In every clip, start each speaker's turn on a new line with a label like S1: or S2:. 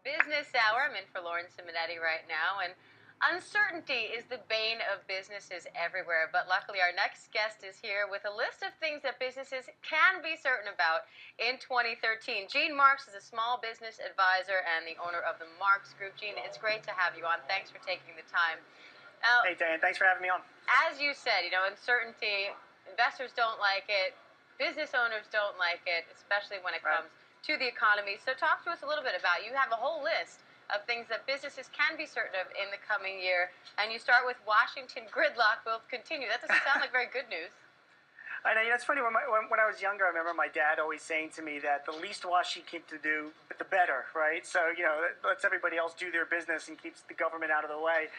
S1: Business Hour. I'm in for Lauren Simonetti right now, and uncertainty is the bane of businesses everywhere. But luckily, our next guest is here with a list of things that businesses can be certain about in 2013. Gene Marks is a small business advisor and the owner of the Marks Group. Gene, it's great to have you on. Thanks for taking the time. Now,
S2: hey, Dan, thanks for having me on.
S1: As you said, uncertainty, investors don't like it, business owners don't like it, especially when it comes to the economy. So talk to us a little bit about, you have a whole list of things that businesses can be certain of in the coming year, and you start with Washington gridlock will continue. That doesn't sound like very good news.
S2: I know, it's funny, when I was younger, I remember my dad always saying to me that the least Washington can do, the better, right? So, lets everybody else do their business and keeps the government out of the way.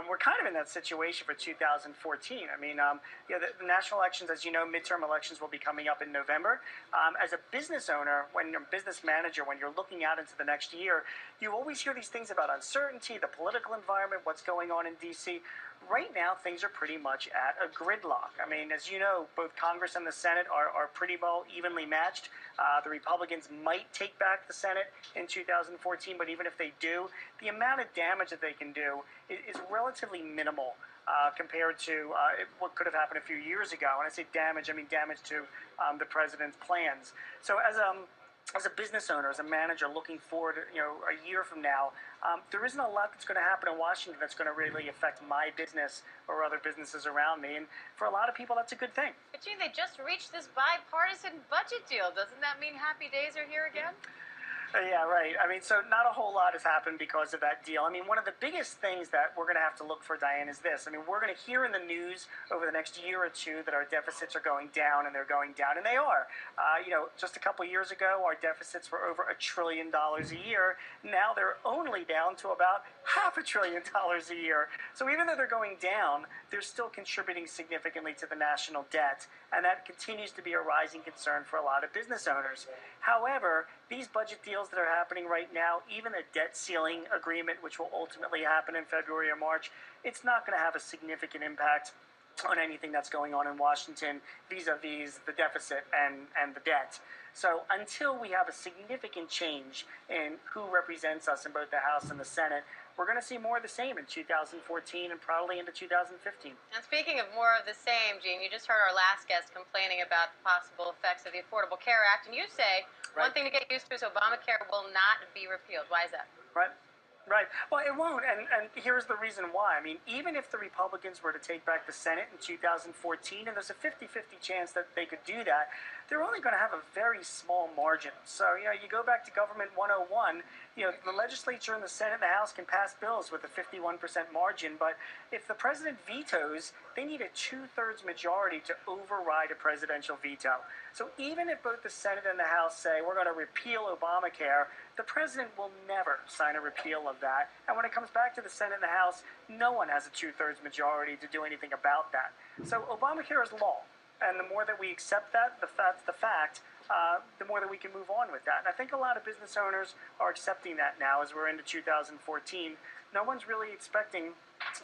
S2: We're kind of in that situation for 2014. I mean, the national elections, as you know, midterm elections will be coming up in November. As a business owner, when you're a business manager, when you're looking out into the next year, you always hear these things about uncertainty, the political environment, what's going on in D.C. Right now, things are pretty much at a gridlock. I mean, as you know, both Congress and the Senate are pretty well evenly matched. The Republicans might take back the Senate in 2014, but even if they do, the amount of damage that they can do is relatively minimal compared to what could have happened a few years ago. When I say damage, I mean damage to the president's plans. So as a business owner, as a manager looking forward, a year from now, there isn't a lot that's going to happen in Washington that's going to really affect my business or other businesses around me. And for a lot of people, that's a good thing.
S1: But gee, they just reached this bipartisan budget deal. Doesn't that mean happy days are here again?
S2: Yeah, right. I mean, so not a whole lot has happened because of that deal. I mean, one of the biggest things that we're going to have to look for, Diane, is this. I mean, we're going to hear in the news over the next year or two that our deficits are going down, and they're going down, and they are. Just a couple of years ago, our deficits were over $1 trillion a year. Now they're only down to about $500 billion a year. So even though they're going down, they're still contributing significantly to the national debt, and that continues to be a rising concern for a lot of business owners. However, these budget deals that are happening right now, even a debt ceiling agreement, which will ultimately happen in February or March, it's not going to have a significant impact on anything that's going on in Washington vis-a-vis the deficit and the debt. So until we have a significant change in who represents us in both the House and the Senate, we're going to see more of the same in 2014 and probably into 2015.
S1: And speaking of more of the same, Gene, you just heard our last guest complaining about the possible effects of the Affordable Care Act, and you say one thing to get used to is Obamacare will not be repealed. Why is that?
S2: Right. Well, it won't, and here's the reason why. I mean, even if the Republicans were to take back the Senate in 2014, and there's a 50-50 chance that they could do that, they're only going to have a very small margin. So, you go back to Government 101, the legislature and the Senate and the House can pass bills with a 51% margin, but if the president vetoes, they need a 2/3 majority to override a presidential veto. So even if both the Senate and the House say, we're going to repeal Obamacare, the president will never sign a repeal of that. And when it comes back to the Senate and the House, no one has a 2/3 majority to do anything about that. So Obamacare is law. And the more that we accept that, the fact, the more that we can move on with that. And I think a lot of business owners are accepting that now as we're into 2014. No one's really expecting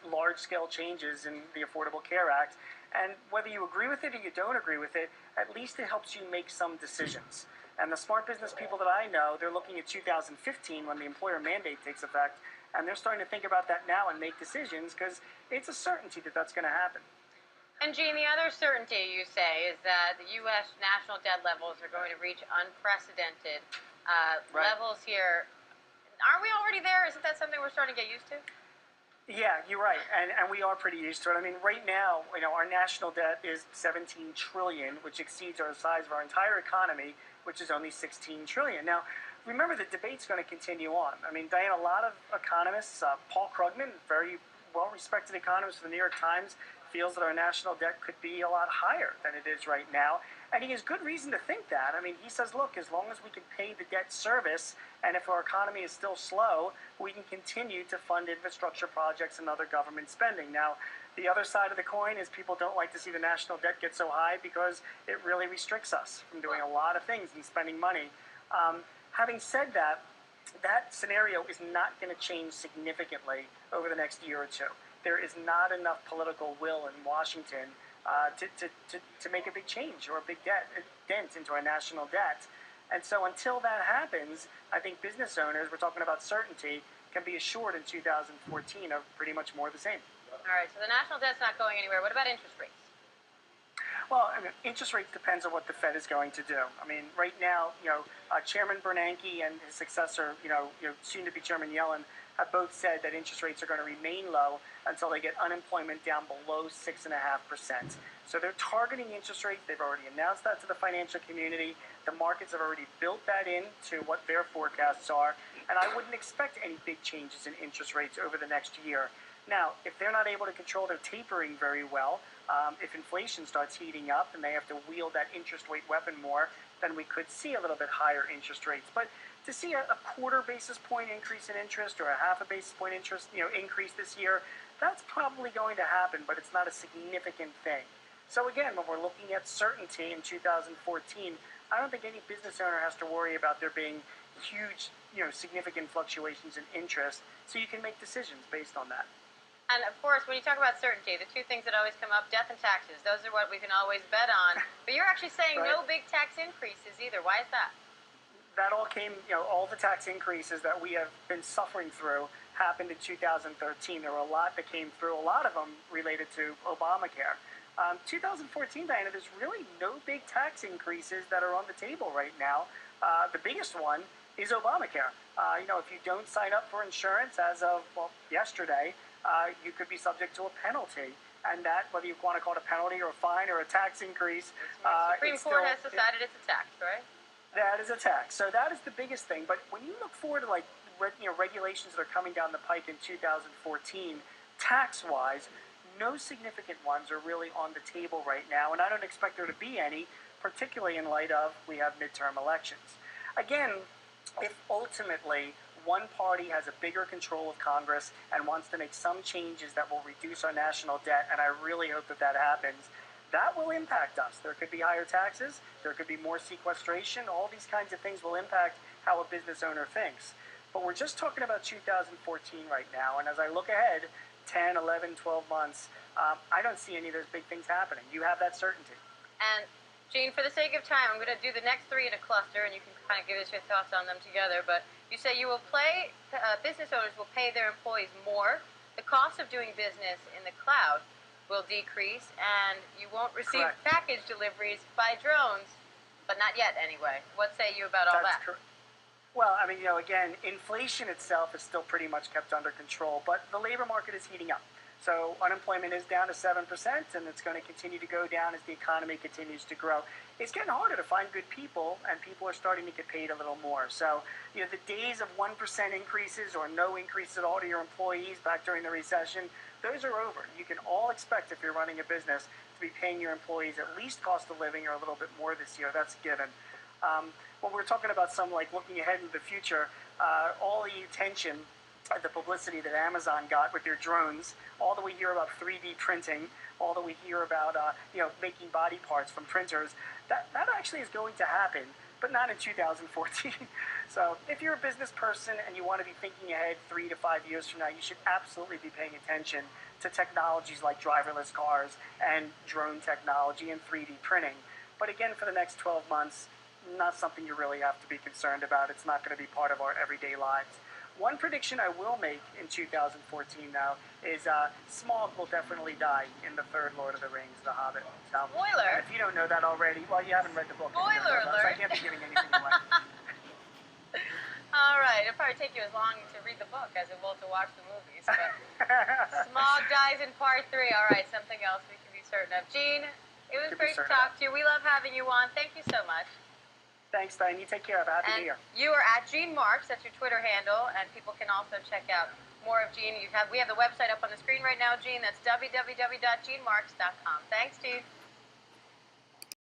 S2: large-scale changes in the Affordable Care Act. And whether you agree with it or you don't agree with it, at least it helps you make some decisions. And the smart business people that I know, they're looking at 2015 when the employer mandate takes effect, and they're starting to think about that now and make decisions because it's a certainty that that's going to happen.
S1: And Gene, the other certainty you say is that the U.S. national debt levels are going to reach unprecedented levels here. Aren't we already there? Isn't that something we're starting to get used to?
S2: Yeah, you're right, and we are pretty used to it. I mean, right now, our national debt is $17 trillion, which exceeds our size of our entire economy, which is only $16 trillion. Now, remember, the debate's going to continue on. I mean, Diane, a lot of economists, Paul Krugman, very well-respected economist from the New York Times, feels that our national debt could be a lot higher than it is right now. And he has good reason to think that. I mean, he says, look, as long as we can pay the debt service, and if our economy is still slow, we can continue to fund infrastructure projects and other government spending. Now, the other side of the coin is people don't like to see the national debt get so high because it really restricts us from doing a lot of things and spending money. Having said that, that scenario is not going to change significantly over the next year or two. There is not enough political will in Washington to make a big change or a big dent into our national debt. And so until that happens, I think business owners, we're talking about certainty, can be assured in 2014 of pretty much more of the same.
S1: All right, so the national debt's not going anywhere. What about interest rates?
S2: Well, I mean, interest rates depends on what the Fed is going to do. I mean, right now, Chairman Bernanke and his successor, soon to be Chairman Yellen, have both said that interest rates are going to remain low until they get unemployment down below 6.5%. So they're targeting interest rates. They've already announced that to the financial community. The markets have already built that into what their forecasts are. And I wouldn't expect any big changes in interest rates over the next year. Now, if they're not able to control their tapering very well, if inflation starts heating up and they have to wield that interest rate weapon more, then we could see a little bit higher interest rates. But to see a quarter basis point increase in interest or a half a basis point increase this year, that's probably going to happen, but it's not a significant thing. So again, when we're looking at certainty in 2014, I don't think any business owner has to worry about there being huge, significant fluctuations in interest, so you can make decisions based on that.
S1: And of course, when you talk about certainty, the two things that always come up, death and taxes, those are what we can always bet on. But you're actually saying
S2: Right.
S1: no big tax increases either. Why is that?
S2: That all came, all the tax increases that we have been suffering through happened in 2013. There were a lot that came through, a lot of them related to Obamacare. 2014, Diana, there's really no big tax increases that are on the table right now. The biggest one is Obamacare. If you don't sign up for insurance as of, yesterday, you could be subject to a penalty. And that, whether you want to call it a penalty or a fine or a tax increase,
S1: The Supreme Court has decided it's a tax, right?
S2: That is a tax. So that is the biggest thing. But when you look forward to regulations that are coming down the pike in 2014, tax-wise, no significant ones are really on the table right now, and I don't expect there to be any, particularly in light of we have midterm elections. Again, if ultimately one party has a bigger control of Congress and wants to make some changes that will reduce our national debt, and I really hope that happens, that will impact us. There could be higher taxes, there could be more sequestration, all these kinds of things will impact how a business owner thinks. But we're just talking about 2014 right now, and as I look ahead, 10, 11, 12 months, I don't see any of those big things happening. You have that certainty.
S1: And Gene, for the sake of time, I'm going to do the next three in a cluster, and you can kind of give us your thoughts on them together. But you say business owners will pay their employees more. The cost of doing business in the cloud will decrease, and you won't receive
S2: Correct.
S1: package deliveries by drones, but not yet anyway. What say you about all that?
S2: Correct. Well, I mean, again, inflation itself is still pretty much kept under control, but the labor market is heating up. So unemployment is down to 7%, and it's going to continue to go down as the economy continues to grow. It's getting harder to find good people, and people are starting to get paid a little more. So, the days of 1% increases or no increase at all to your employees back during the recession, those are over. You can all expect, if you're running a business, to be paying your employees at least cost of living or a little bit more this year. That's given. When we're talking about looking ahead into the future, all the attention, the publicity that Amazon got with their drones, all that we hear about 3D printing, all that we hear about making body parts from printers, that actually is going to happen, but not in 2014. So if you're a business person and you want to be thinking ahead 3 to 5 years from now, you should absolutely be paying attention to technologies like driverless cars and drone technology and 3D printing. But again, for the next 12 months, not something you really have to be concerned about. It's not going to be part of our everyday lives. One prediction I will make in 2014 now is Smaug will definitely die in the third Lord of the Rings, The Hobbit. So,
S1: Spoiler!
S2: if you don't know that already, well, you haven't read the book.
S1: Spoiler alert!
S2: So I can't be giving anything away.
S1: All right, it'll probably take you as long to read the book as it will to watch the movies. But Smaug dies in part 3. All right, something else we can be certain of. Gene, it was great to talk to you. We love having you on. Thank you so much.
S2: Thanks, Diane. You take care. Have a happy New Year.
S1: You are at Gene Marks. That's your Twitter handle, and people can also check out more of Gene. We have the website up on the screen right now, Gene. That's www.genemarks.com. Thanks, Gene.